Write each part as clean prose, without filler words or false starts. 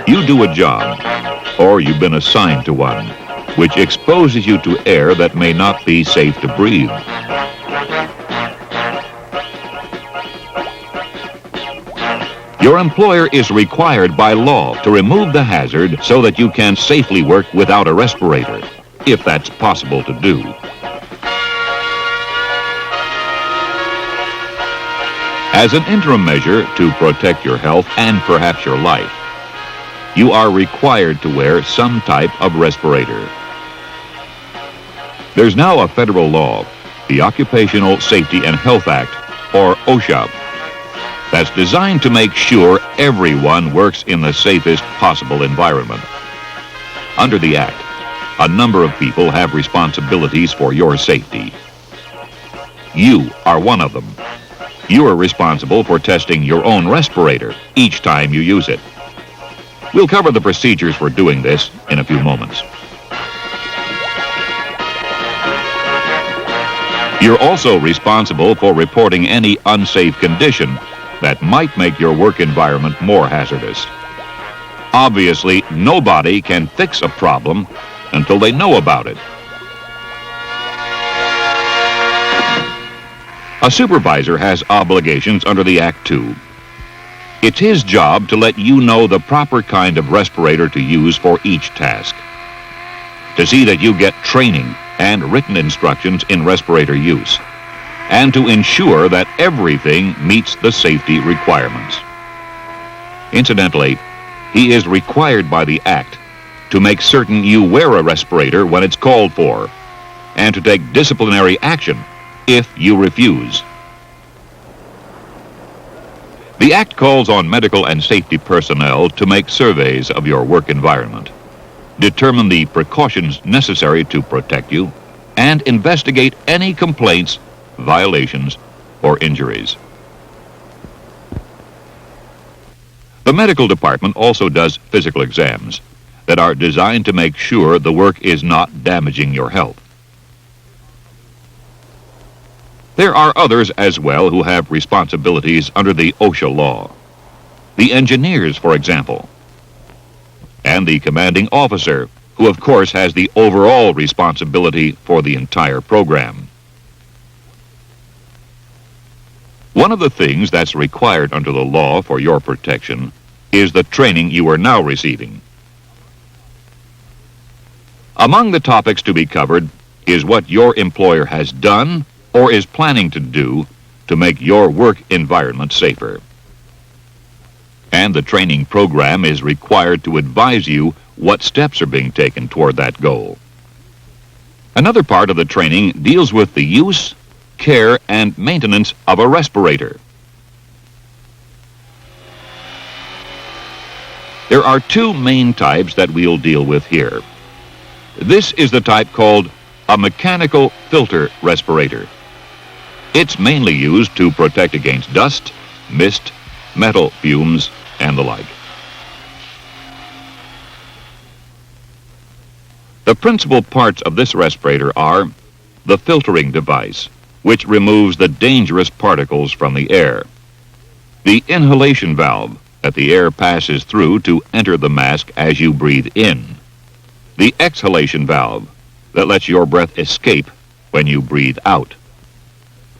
You do a job, or you've been assigned to one, which exposes you to air that may not be safe to breathe. Your employer is required by law to remove the hazard so that you can safely work without a respirator, if that's possible to do. As an interim measure to protect your health and perhaps your life, you are required to wear some type of respirator. There's now a federal law, the Occupational Safety and Health Act, or OSHA, that's designed to make sure everyone works in the safest possible environment. Under the Act, a number of people have responsibilities for your safety. You are one of them. You are responsible for testing your own respirator each time you use it. We'll cover the procedures for doing this in a few moments. You're also responsible for reporting any unsafe condition that might make your work environment more hazardous. Obviously, nobody can fix a problem until they know about it. A supervisor has obligations under the Act too. It's his job to let you know the proper kind of respirator to use for each task, to see that you get training and written instructions in respirator use, and to ensure that everything meets the safety requirements. Incidentally, he is required by the Act to make certain you wear a respirator when it's called for, and to take disciplinary action if you refuse. The Act calls on medical and safety personnel to make surveys of your work environment, determine the precautions necessary to protect you, and investigate any complaints, violations, or injuries. The medical department also does physical exams that are designed to make sure the work is not damaging your health. There are others as well who have responsibilities under the OSHA law. The engineers, for example, and the commanding officer, who of course has the overall responsibility for the entire program. One of the things that's required under the law for your protection is the training you are now receiving. Among the topics to be covered is what your employer has done or is planning to do to make your work environment safer. And the training program is required to advise you what steps are being taken toward that goal. Another part of the training deals with the use, care, and maintenance of a respirator. There are two main types that we'll deal with here. This is the type called a mechanical filter respirator. It's mainly used to protect against dust, mist, metal fumes, and the like. The principal parts of this respirator are the filtering device, which removes the dangerous particles from the air, the inhalation valve that the air passes through to enter the mask as you breathe in, the exhalation valve that lets your breath escape when you breathe out,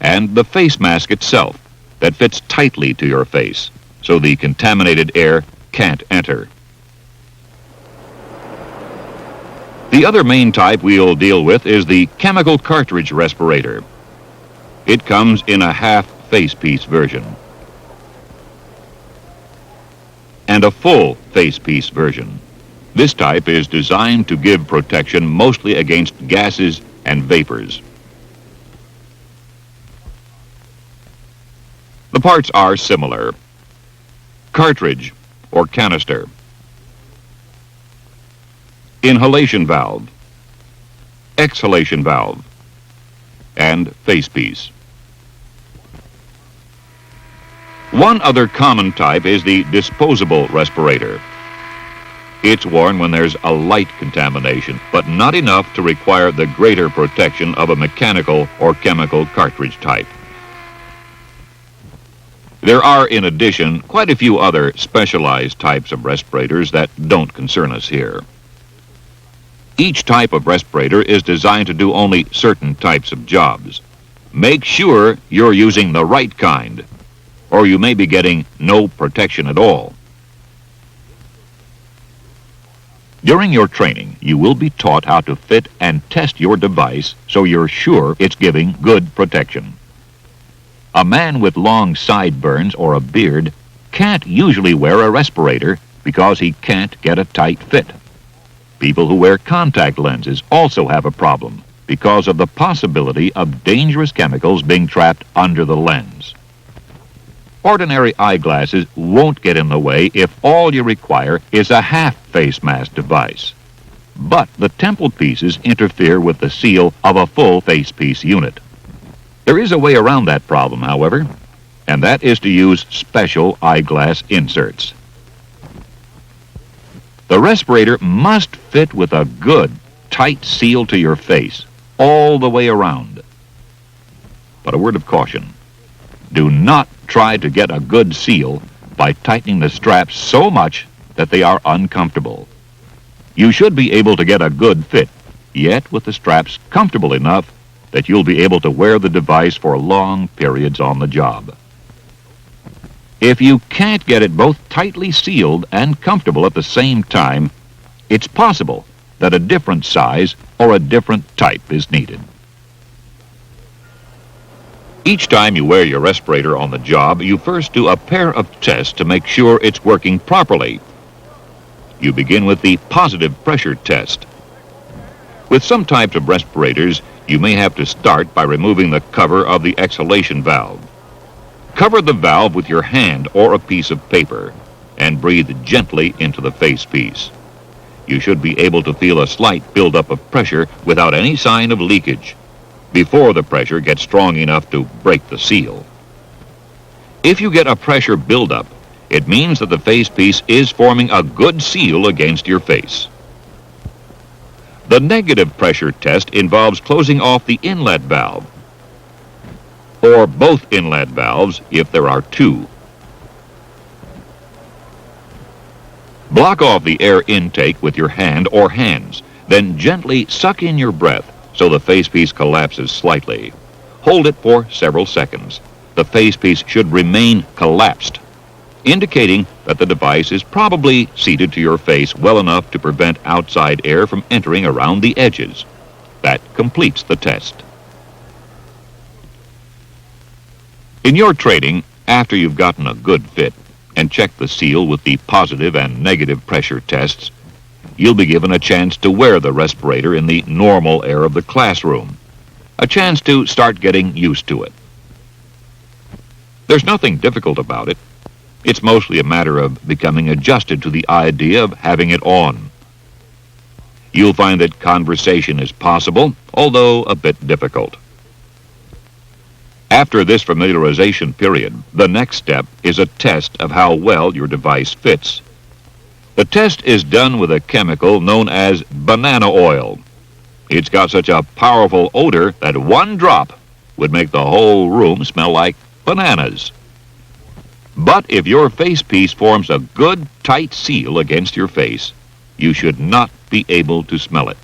and the face mask itself that fits tightly to your face so the contaminated air can't enter. The other main type we'll deal with is the chemical cartridge respirator. It comes in a half facepiece version and a full facepiece version. This type is designed to give protection mostly against gases and vapors. The parts are similar. Cartridge or canister, inhalation valve, exhalation valve, and facepiece. One other common type is the disposable respirator. It's worn when there's a light contamination, but not enough to require the greater protection of a mechanical or chemical cartridge type. There are, in addition, quite a few other specialized types of respirators that don't concern us here. Each type of respirator is designed to do only certain types of jobs. Make sure you're using the right kind, or you may be getting no protection at all. During your training, you will be taught how to fit and test your device so you're sure it's giving good protection. A man with long sideburns or a beard can't usually wear a respirator because he can't get a tight fit. People who wear contact lenses also have a problem because of the possibility of dangerous chemicals being trapped under the lens. Ordinary eyeglasses won't get in the way if all you require is a half face mask device. But the temple pieces interfere with the seal of a full face piece unit. There is a way around that problem, however, and that is to use special eyeglass inserts. The respirator must fit with a good, tight seal to your face, all the way around. But a word of caution. Do not try to get a good seal by tightening the straps so much that they are uncomfortable. You should be able to get a good fit, yet with the straps comfortable enough that you'll be able to wear the device for long periods on the job. If you can't get it both tightly sealed and comfortable at the same time, it's possible that a different size or a different type is needed. Each time you wear your respirator on the job, you first do a pair of tests to make sure it's working properly. You begin with the positive pressure test. With some types of respirators, you may have to start by removing the cover of the exhalation valve. Cover the valve with your hand or a piece of paper and breathe gently into the face piece. You should be able to feel a slight buildup of pressure without any sign of leakage before the pressure gets strong enough to break the seal. If you get a pressure buildup, it means that the face piece is forming a good seal against your face. The negative pressure test involves closing off the inlet valve, or both inlet valves if there are two. Block off the air intake with your hand or hands, then gently suck in your breath so the face piece collapses slightly. Hold it for several seconds. The face piece should remain collapsed, indicating that the device is probably seated to your face well enough to prevent outside air from entering around the edges. That completes the test. In your training, after you've gotten a good fit and checked the seal with the positive and negative pressure tests, you'll be given a chance to wear the respirator in the normal air of the classroom, a chance to start getting used to it. There's nothing difficult about it. It's mostly a matter of becoming adjusted to the idea of having it on. You'll find that conversation is possible, although a bit difficult. After this familiarization period, the next step is a test of how well your device fits. The test is done with a chemical known as banana oil. It's got such a powerful odor that one drop would make the whole room smell like bananas. But if your face piece forms a good, tight seal against your face, you should not be able to smell it.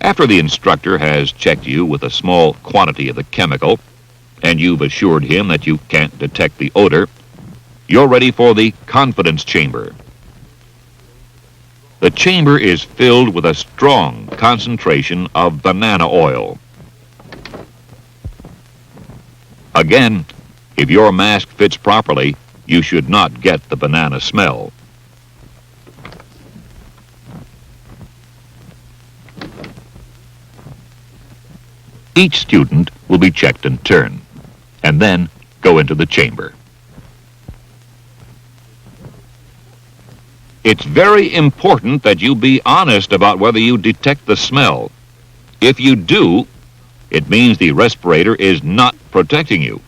After the instructor has checked you with a small quantity of the chemical, and you've assured him that you can't detect the odor, you're ready for the confidence chamber. The chamber is filled with a strong concentration of banana oil. Again, if your mask fits properly, you should not get the banana smell. Each student will be checked in turn, and then go into the chamber. It's very important that you be honest about whether you detect the smell. If you do, it means the respirator is not protecting you,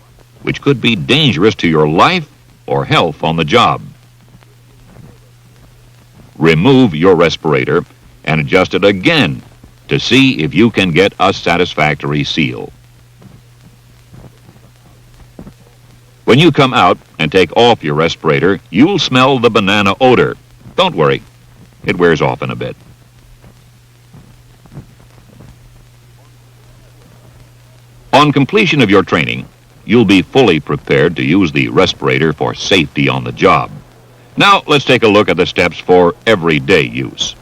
which could be dangerous to your life or health on the job. Remove your respirator and adjust it again to see if you can get a satisfactory seal. When you come out and take off your respirator, you'll smell the banana odor. Don't worry, it wears off in a bit. On completion of your training, you'll be fully prepared to use the respirator for safety on the job. Now, let's take a look at the steps for everyday use.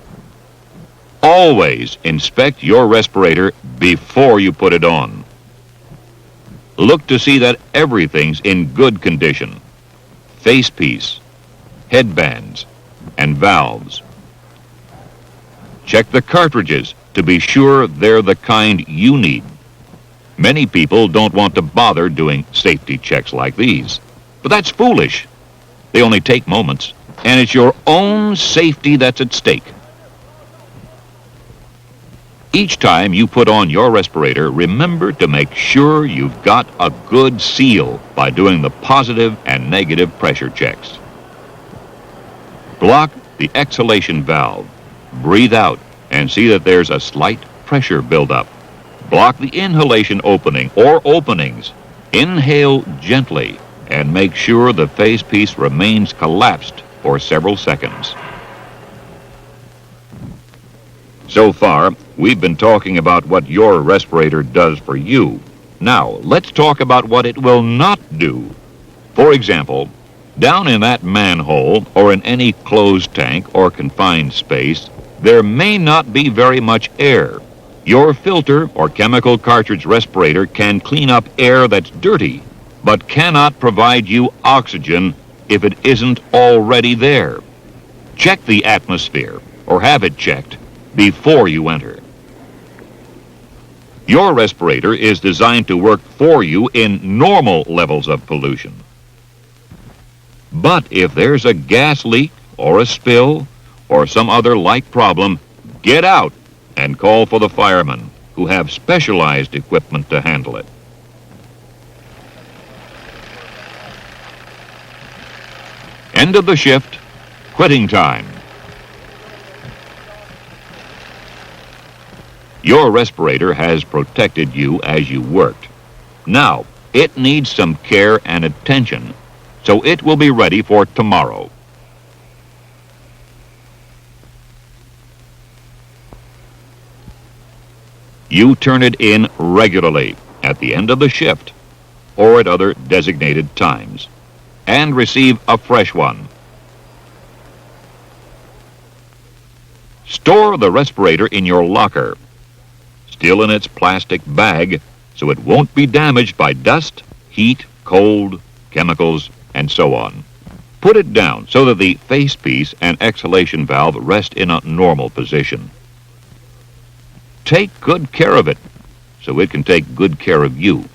Always inspect your respirator before you put it on. Look to see that everything's in good condition. Facepiece, headbands, and valves. Check the cartridges to be sure they're the kind you need. Many people don't want to bother doing safety checks like these, but that's foolish. They only take moments, and it's your own safety that's at stake. Each time you put on your respirator, remember to make sure you've got a good seal by doing the positive and negative pressure checks. Block the exhalation valve. Breathe out and see that there's a slight pressure buildup. Block the inhalation opening or openings. Inhale gently and make sure the facepiece remains collapsed for several seconds. So far, we've been talking about what your respirator does for you. Now, let's talk about what it will not do. For example, down in that manhole or in any closed tank or confined space, there may not be very much air. Your filter or chemical cartridge respirator can clean up air that's dirty, but cannot provide you oxygen if it isn't already there. Check the atmosphere, or have it checked, before you enter. Your respirator is designed to work for you in normal levels of pollution. But if there's a gas leak or a spill or some other like problem, get out and call for the firemen, who have specialized equipment to handle it. End of the shift, quitting time. Your respirator has protected you as you worked. Now, it needs some care and attention, so it will be ready for tomorrow. You turn it in regularly at the end of the shift or at other designated times and receive a fresh one. Store the respirator in your locker, still in its plastic bag, so it won't be damaged by dust, heat, cold, chemicals, and so on. Put it down so that the facepiece and exhalation valve rest in a normal position. Take good care of it so it can take good care of you.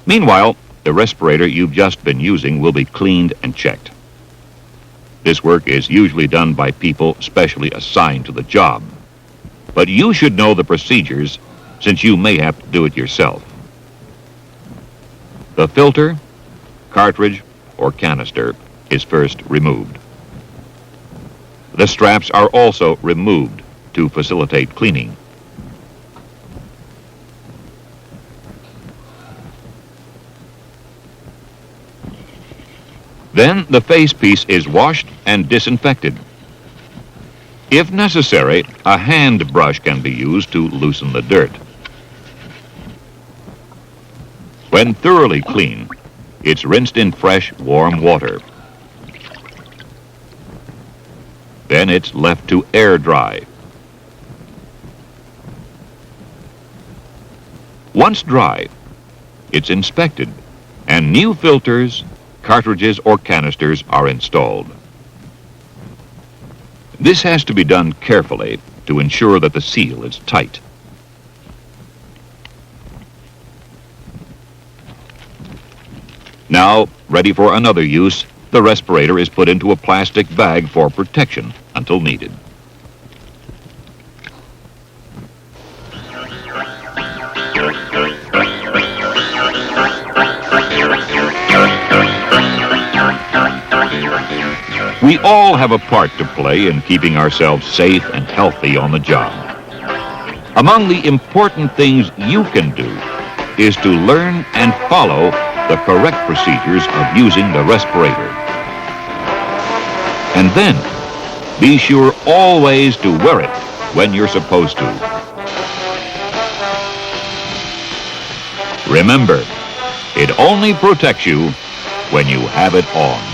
Meanwhile, the respirator you've just been using will be cleaned and checked. This work is usually done by people specially assigned to the job, but you should know the procedures since you may have to do it yourself. The filter, cartridge, or canister is first removed. The straps are also removed to facilitate cleaning. Then the facepiece is washed and disinfected. If necessary, a hand brush can be used to loosen the dirt. When thoroughly clean, it's rinsed in fresh, warm water. Then it's left to air dry. Once dry, it's inspected, and new filters, cartridges, or canisters are installed. This has to be done carefully to ensure that the seal is tight. Now, ready for another use, the respirator is put into a plastic bag for protection until needed. We all have a part to play in keeping ourselves safe and healthy on the job. Among the important things you can do is to learn and follow the correct procedures of using the respirator. And then, be sure always to wear it when you're supposed to. Remember, it only protects you when you have it on.